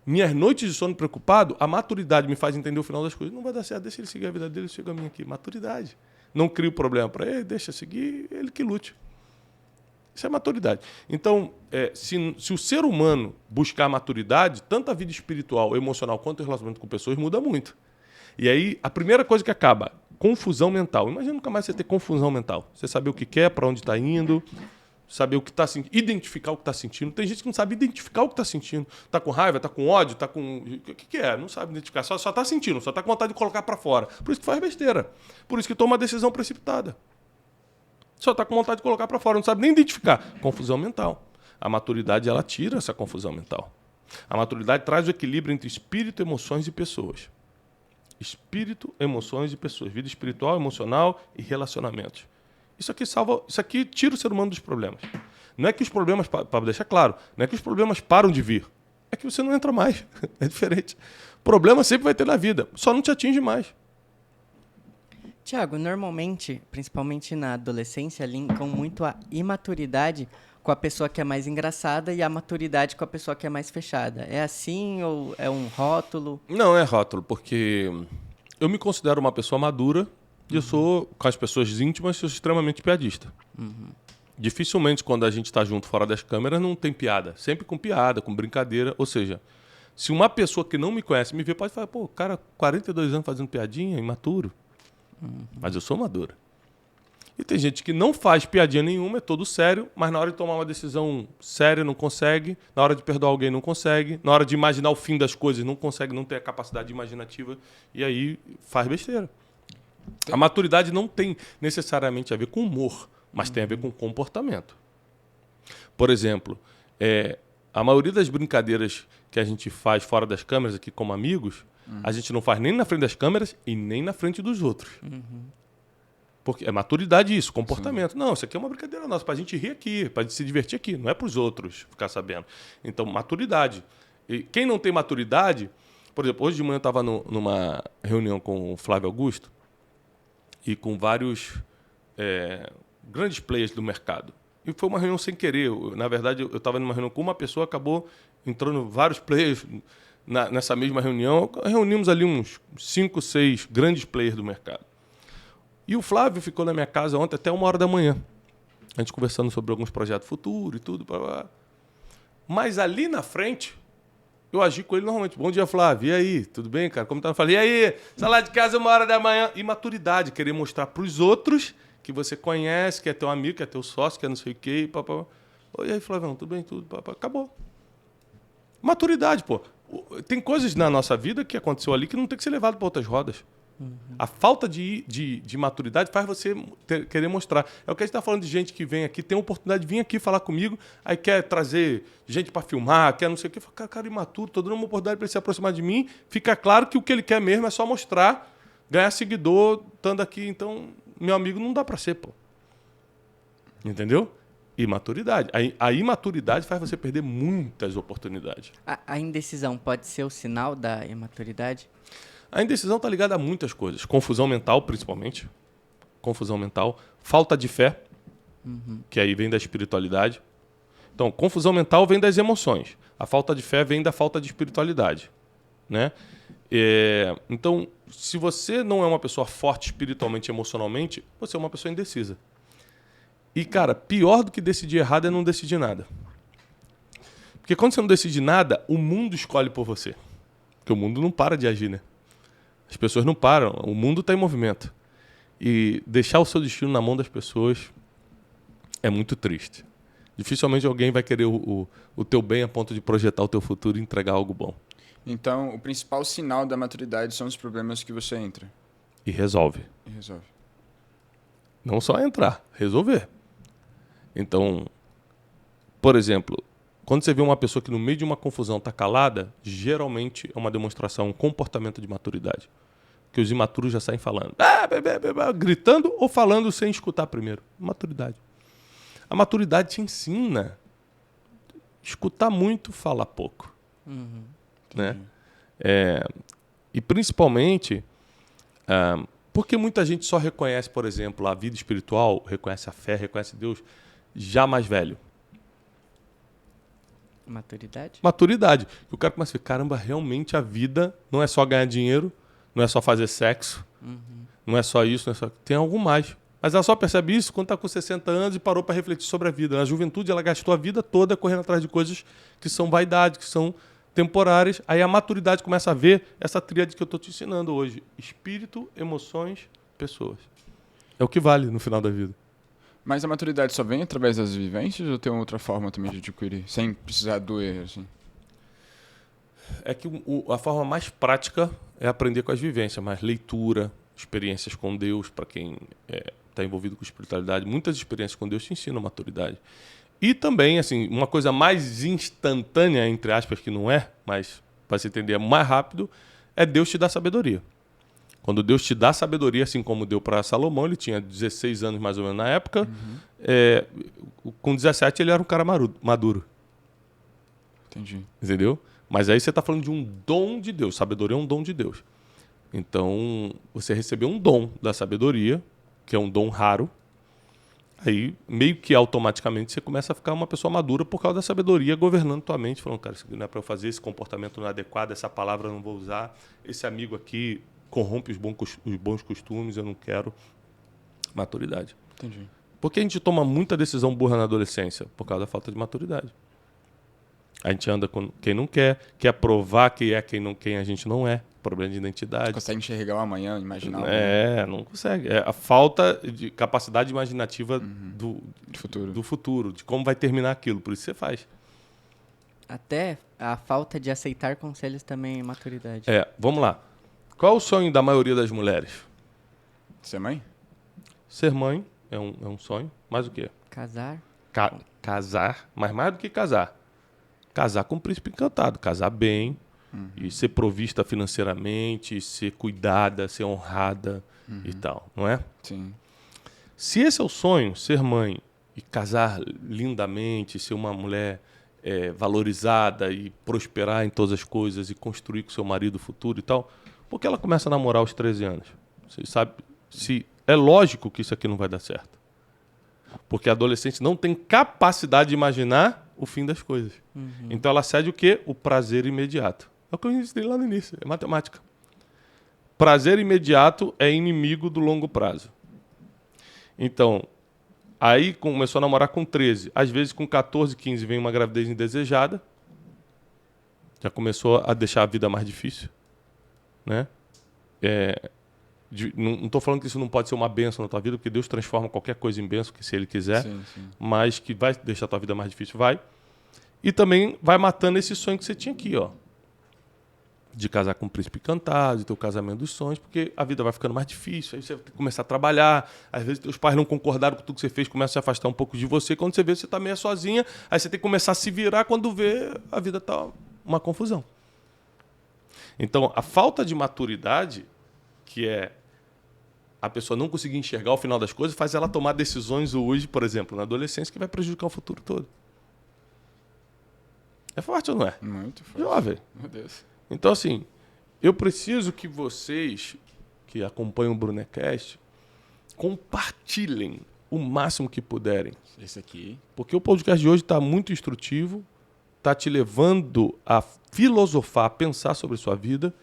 minhas noites de sono preocupado, a maturidade me faz entender o final das coisas. Não vai dar certo, deixa ele seguir a vida dele, chega a mim aqui. Maturidade. Não crio problema para ele, deixa seguir, ele que lute. Isso é maturidade. Então, se o ser humano buscar maturidade, tanto a vida espiritual, emocional, quanto o relacionamento com pessoas, muda muito. E aí, a primeira coisa que acaba, confusão mental. Imagina nunca mais você ter confusão mental. Você saber o que quer, para onde está indo, saber o que está sentindo, identificar o que está sentindo. Tem gente que não sabe identificar o que está sentindo. Está com raiva, está com ódio, está com... O que é? Não sabe identificar. Só está sentindo, só está com vontade de colocar para fora. Por isso que faz besteira. Por isso que toma uma decisão precipitada. Só está com vontade de colocar para fora, não sabe nem identificar. Confusão mental. A maturidade, ela tira essa confusão mental. A maturidade traz o equilíbrio entre espírito, emoções e pessoas. Espírito, emoções e pessoas. Vida espiritual, emocional e relacionamentos. Isso aqui tira o ser humano dos problemas. Não é que os problemas, para deixar claro, não é que os problemas param de vir. É que você não entra mais. É diferente. Problema sempre vai ter na vida, só não te atinge mais. Tiago, normalmente, principalmente na adolescência, linkam muito a imaturidade com a pessoa que é mais engraçada e a maturidade com a pessoa que é mais fechada. É assim ou é um rótulo? Não é rótulo, porque eu me considero uma pessoa madura e eu sou, com as pessoas íntimas, sou extremamente piadista. Dificilmente, quando a gente está junto fora das câmeras, não tem piada. Sempre com piada, com brincadeira. Ou seja, se uma pessoa que não me conhece me vê, pode falar, pô, cara, 42 anos fazendo piadinha, imaturo. Mas eu sou maduro. E tem gente que não faz piadinha nenhuma, é todo sério, mas na hora de tomar uma decisão séria não consegue, na hora de perdoar alguém não consegue, na hora de imaginar o fim das coisas não consegue, não tem a capacidade imaginativa e aí faz besteira. A maturidade não tem necessariamente a ver com humor, mas tem a ver com comportamento. Por exemplo, a maioria das brincadeiras que a gente faz fora das câmeras aqui como amigos A gente não faz nem na frente das câmeras e nem na frente dos outros. Porque é maturidade isso, comportamento. Não, isso aqui é uma brincadeira nossa, pra gente rir aqui, pra gente se divertir aqui, não é pros outros ficar sabendo. Então, maturidade. E quem não tem maturidade, por exemplo, hoje de manhã eu estava numa reunião com o Flávio Augusto e com vários grandes players do mercado. E foi uma reunião sem querer. Na verdade, eu estava numa reunião com uma pessoa, acabou entrando vários players nessa mesma reunião. Reunimos ali uns 5, 6 grandes players do mercado. E o Flávio ficou na minha casa ontem até 1h da manhã. A gente conversando sobre alguns projetos futuros e tudo. Mas ali na frente, eu agi com ele normalmente. Bom dia, Flávio. E aí? Tudo bem, cara? Como tá? Eu falei, e aí? Sai lá de casa 1h da manhã. E maturidade, querer mostrar para os outros que você conhece, que é teu amigo, que é teu sócio, que é não sei o quê. E aí, Flavião, tudo bem? Tudo. Acabou. Maturidade, pô. Tem coisas na nossa vida que aconteceu ali que não tem que ser levado para outras rodas. A falta de maturidade faz você querer mostrar. É o que a gente está falando de gente que vem aqui, tem a oportunidade de vir aqui falar comigo, aí quer trazer gente para filmar, quer não sei o quê. Fala, cara, imaturo, estou dando uma oportunidade para ele se aproximar de mim. Fica claro que o que ele quer mesmo é só mostrar, ganhar seguidor, estando aqui. Então, meu amigo, não dá para ser, pô. Entendeu? Imaturidade. A imaturidade faz você perder muitas oportunidades. A indecisão pode ser o sinal da imaturidade? A indecisão está ligada a muitas coisas. Confusão mental, principalmente. Confusão mental. Falta de fé, que aí vem da espiritualidade. Então, confusão mental vem das emoções. A falta de fé vem da falta de espiritualidade. Né? Então, se você não é uma pessoa forte espiritualmente e emocionalmente, você é uma pessoa indecisa. E, cara, pior do que decidir errado é não decidir nada. Porque quando você não decide nada, o mundo escolhe por você. Porque o mundo não para de agir, né? As pessoas não param, o mundo está em movimento. E deixar o seu destino na mão das pessoas é muito triste. Dificilmente alguém vai querer o teu bem a ponto de projetar o teu futuro e entregar algo bom. Então, o principal sinal da maturidade são os problemas que você entra. E resolve. E resolve. Não só entrar, resolver. Então, por exemplo, quando você vê uma pessoa que no meio de uma confusão está calada, geralmente é uma demonstração, um comportamento de maturidade. Que os imaturos já saem falando, gritando ou falando sem escutar primeiro. Maturidade. A maturidade te ensina a escutar muito, falar pouco. Né? E principalmente, porque muita gente só reconhece, por exemplo, a vida espiritual, reconhece a fé, reconhece Deus, já mais velho. Maturidade? Maturidade. O cara começa a ver, caramba, realmente a vida não é só ganhar dinheiro, não é só fazer sexo, não é só isso, não é só... tem algo mais. Mas ela só percebe isso quando está com 60 anos e parou para refletir sobre a vida. Na juventude, ela gastou a vida toda correndo atrás de coisas que são vaidade, que são temporárias. Aí a maturidade começa a ver essa tríade que eu estou te ensinando hoje. Espírito, emoções, pessoas. É o que vale no final da vida. Mas a maturidade só vem através das vivências ou tem outra forma também de adquirir? Sem precisar doer, assim? É que a forma mais prática é aprender com as vivências, mas leitura, experiências com Deus, para quem está envolvido com espiritualidade, muitas experiências com Deus te ensinam maturidade. E também, assim, uma coisa mais instantânea, entre aspas, que não é, mas para você entender mais rápido, é Deus te dar sabedoria. Quando Deus te dá sabedoria, assim como deu para Salomão, ele tinha 16 anos mais ou menos na época, com 17 ele era um cara maduro. Entendi. Entendeu? Mas aí você está falando de um dom de Deus. Sabedoria é um dom de Deus. Então, você recebeu um dom da sabedoria, que é um dom raro. Aí, meio que automaticamente, você começa a ficar uma pessoa madura por causa da sabedoria governando tua mente. Falando, cara, isso aqui não é para eu fazer, esse comportamento não é adequado, essa palavra eu não vou usar, esse amigo aqui corrompe os bons costumes, eu não quero. Maturidade. Entendi. Por que a gente toma muita decisão burra na adolescência? Por causa da falta de maturidade. A gente anda com quem não quer provar que é quem a gente não é. Problema de identidade. Consegue enxergar o amanhã, imaginar o amanhã. Não consegue. É a falta de capacidade imaginativa do futuro, de como vai terminar aquilo. Por isso você faz. Até a falta de aceitar conselhos também é maturidade. Vamos lá. Qual é o sonho da maioria das mulheres? Ser mãe? Ser mãe é um sonho. Mais o quê? Casar. Casar. Mas mais do que casar. Casar com o príncipe encantado. Casar bem, E ser provista financeiramente, ser cuidada, ser honrada e tal, não é? Sim. Se esse é o sonho, ser mãe e casar lindamente, ser uma mulher valorizada e prosperar em todas as coisas e construir com seu marido o futuro e tal, por que ela começa a namorar aos 13 anos? Você sabe, é lógico que isso aqui não vai dar certo. Porque a adolescente não tem capacidade de imaginar o fim das coisas. Então ela cede o quê? O prazer imediato. É o que eu ensinei lá no início, é matemática. Prazer imediato é inimigo do longo prazo. Então, aí começou a namorar com 13. Às vezes com 14, 15 vem uma gravidez indesejada. Já começou a deixar a vida mais difícil. Né? Não estou falando que isso não pode ser uma bênção na tua vida, porque Deus transforma qualquer coisa em bênção, que se Ele quiser. Sim. Mas que vai deixar a tua vida mais difícil, vai. E também vai matando esse sonho que você tinha aqui, ó. De casar com um príncipe encantado, de ter o casamento dos sonhos, porque a vida vai ficando mais difícil, aí você vai ter que começar a trabalhar, às vezes teus pais não concordaram com tudo que você fez, começam a se afastar um pouco de você, quando você vê, você está meio sozinha, aí você tem que começar a se virar, quando vê, a vida está uma confusão. Então, a falta de maturidade, que é a pessoa não conseguir enxergar o final das coisas, faz ela tomar decisões hoje, por exemplo, na adolescência, que vai prejudicar o futuro todo. É forte ou não é? Muito forte. Jovem. Meu Deus. Então, assim, eu preciso que vocês que acompanham o Brunecast compartilhem o máximo que puderem. Esse aqui. Porque o podcast de hoje está muito instrutivo, está te levando a filosofar, a pensar sobre sua vida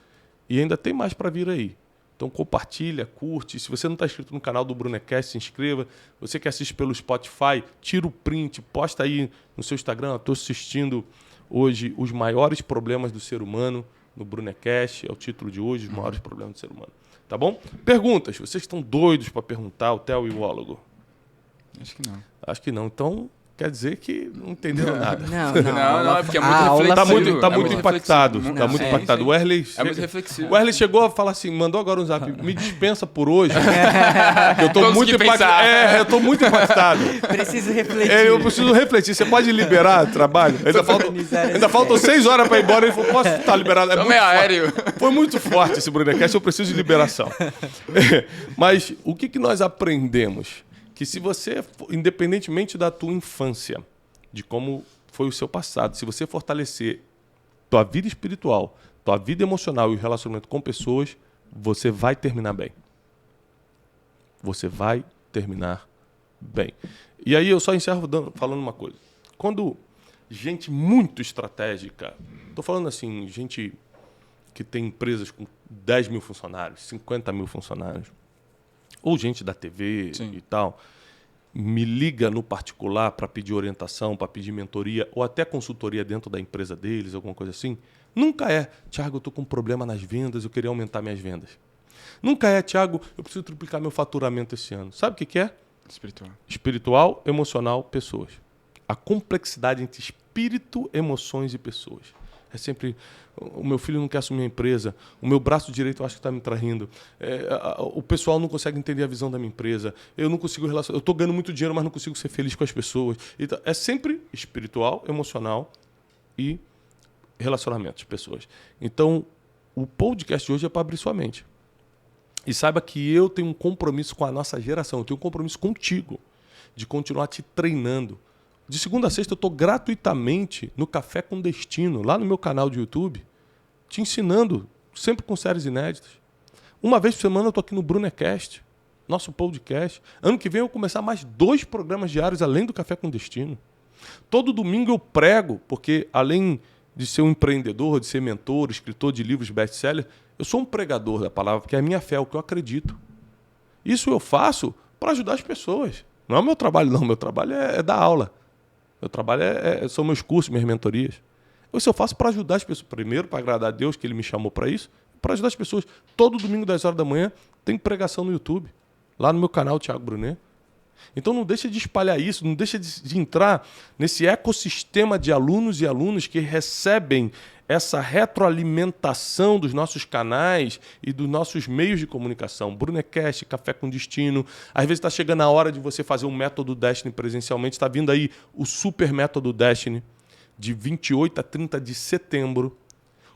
e ainda tem mais para vir aí. Então compartilha, curte. Se você não está inscrito no canal do Brunecast, se inscreva. Você que assiste pelo Spotify, tira o print, posta aí no seu Instagram. Estou assistindo hoje os maiores problemas do ser humano no Brunecast. É o título de hoje, os maiores problemas do ser humano. Tá bom? Perguntas. Vocês estão doidos para perguntar, o Theo e o Ólogo? Acho que não. Acho que não. Então quer dizer que não entenderam nada. Não, é porque é muito aula reflexivo. Tá muito impactado. reflexivo. Tá muito impactado. O Wesley, É muito reflexivo. o Wesley chegou a falar assim, mandou agora um zap, me dispensa por hoje. Eu tô muito Consegui impactado. pensar. Eu tô muito impactado. Preciso refletir. Eu preciso refletir. Você pode liberar o trabalho? Ainda faltam 6 horas para ir embora. Ele falou, posso estar liberado? Tô meio aéreo. Foi muito forte esse Brunecast, eu preciso de liberação. Mas o que nós aprendemos? Que se você, independentemente da tua infância, de como foi o seu passado, se você fortalecer tua vida espiritual, tua vida emocional e o relacionamento com pessoas, você vai terminar bem. Você vai terminar bem. E aí eu só encerro falando uma coisa. Quando gente muito estratégica, estou falando assim, gente que tem empresas com 10 mil funcionários, 50 mil funcionários, ou gente da TV Sim. e tal, me liga no particular para pedir orientação, para pedir mentoria ou até consultoria dentro da empresa deles, alguma coisa assim, nunca é, Thiago, eu estou com um problema nas vendas, eu queria aumentar minhas vendas. Nunca é, Thiago, eu preciso triplicar meu faturamento esse ano. Sabe o que é? Espiritual. Espiritual, emocional, pessoas. A complexidade entre espírito, emoções e pessoas. É sempre, o meu filho não quer assumir a empresa, o meu braço direito eu acho que está me traindo, o pessoal não consegue entender a visão da minha empresa, eu não consigo relacionar, eu estou ganhando muito dinheiro, mas não consigo ser feliz com as pessoas. Então, é sempre espiritual, emocional e relacionamentos, pessoas. Então, o podcast de hoje é para abrir sua mente. E saiba que eu tenho um compromisso com a nossa geração, eu tenho um compromisso contigo de continuar te treinando. De segunda a sexta eu estou gratuitamente no Café com Destino, lá no meu canal de YouTube, te ensinando, sempre com séries inéditas. Uma vez por semana eu estou aqui no Brunecast, nosso podcast. Ano que vem eu vou começar mais 2 programas diários, além do Café com Destino. Todo domingo eu prego, porque além de ser um empreendedor, de ser mentor, escritor de livros best-seller, eu sou um pregador da palavra, porque é a minha fé, é o que eu acredito. Isso eu faço para ajudar as pessoas. Não é o meu trabalho, não. O meu trabalho é dar aula. Meu trabalho são meus cursos, minhas mentorias. Isso eu faço para ajudar as pessoas. Primeiro, para agradar a Deus, que Ele me chamou para isso. Para ajudar as pessoas. Todo domingo, 10 horas da manhã, tem pregação no YouTube. Lá no meu canal, Thiago Brunet. Então não deixa de espalhar isso, não deixa de entrar nesse ecossistema de alunos e alunas que recebem essa retroalimentação dos nossos canais e dos nossos meios de comunicação. Brunecast, Café com Destino. Às vezes está chegando a hora de você fazer um método Destiny presencialmente. Está vindo aí o super método Destiny de 28 a 30 de setembro,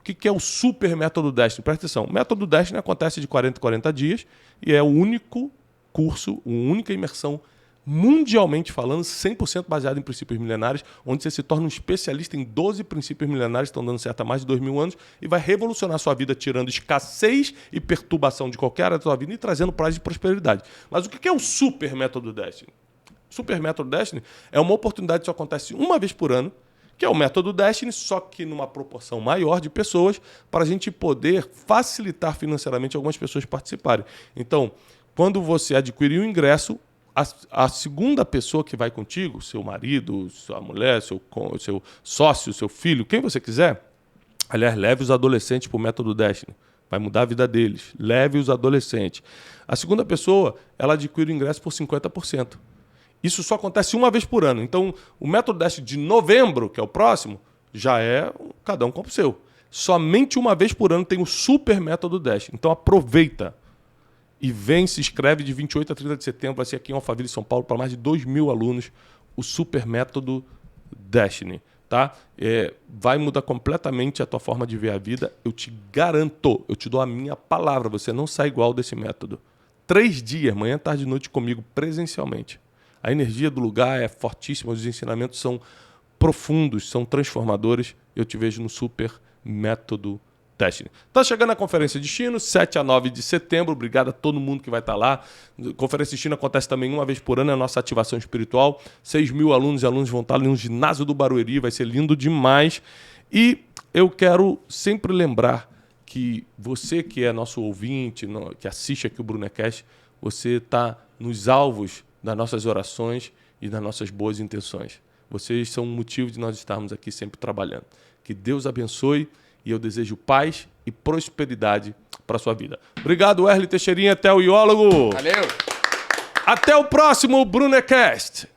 O que é o super método Destiny? Presta atenção. O método Destiny acontece de 40 em 40 dias e é o único curso, a única imersão mundialmente falando, 100% baseado em princípios milenares, onde você se torna um especialista em 12 princípios milenares que estão dando certo há mais de 2000 anos e vai revolucionar a sua vida, tirando escassez e perturbação de qualquer área da sua vida e trazendo paz e prosperidade. Mas o que é o super método Destiny? O super método Destiny é uma oportunidade que só acontece uma vez por ano, que é o método Destiny, só que numa proporção maior de pessoas, para a gente poder facilitar financeiramente algumas pessoas participarem. Então, quando você adquirir o ingresso, a segunda pessoa que vai contigo, seu marido, sua mulher, seu sócio, seu filho, quem você quiser, aliás, leve os adolescentes para o método Destiny. Vai mudar a vida deles. Leve os adolescentes. A segunda pessoa, ela adquire o ingresso por 50%. Isso só acontece uma vez por ano. Então, o método Destiny de novembro, que é o próximo, já é cada um compra o seu. Somente uma vez por ano tem o super método Destiny. Então, aproveita. E vem, se inscreve de 28 a 30 de setembro, vai ser aqui em Alphaville, São Paulo, para mais de 2.000 alunos, o super método Destiny. Tá? Vai mudar completamente a tua forma de ver a vida. Eu te garanto, eu te dou a minha palavra, você não sai igual desse método. 3 dias, manhã, tarde e noite comigo, presencialmente. A energia do lugar é fortíssima, os ensinamentos são profundos, são transformadores. Eu te vejo no super método Destiny. Tá chegando a Conferência de Destino, 7 a 9 de setembro. Obrigado a todo mundo que vai estar lá. A Conferência de Destino acontece também uma vez por ano, é a nossa ativação espiritual. 6.000 alunos e alunos vão estar ali no ginásio do Barueri, vai ser lindo demais. E eu quero sempre lembrar que você que é nosso ouvinte, que assiste aqui o Brunecast, você está nos alvos das nossas orações e das nossas boas intenções. Vocês são o motivo de nós estarmos aqui sempre trabalhando. Que Deus abençoe. E eu desejo paz e prosperidade para a sua vida. Obrigado, Wesley Teixeirinha, até o iólogo. Valeu. Até o próximo Brunecast.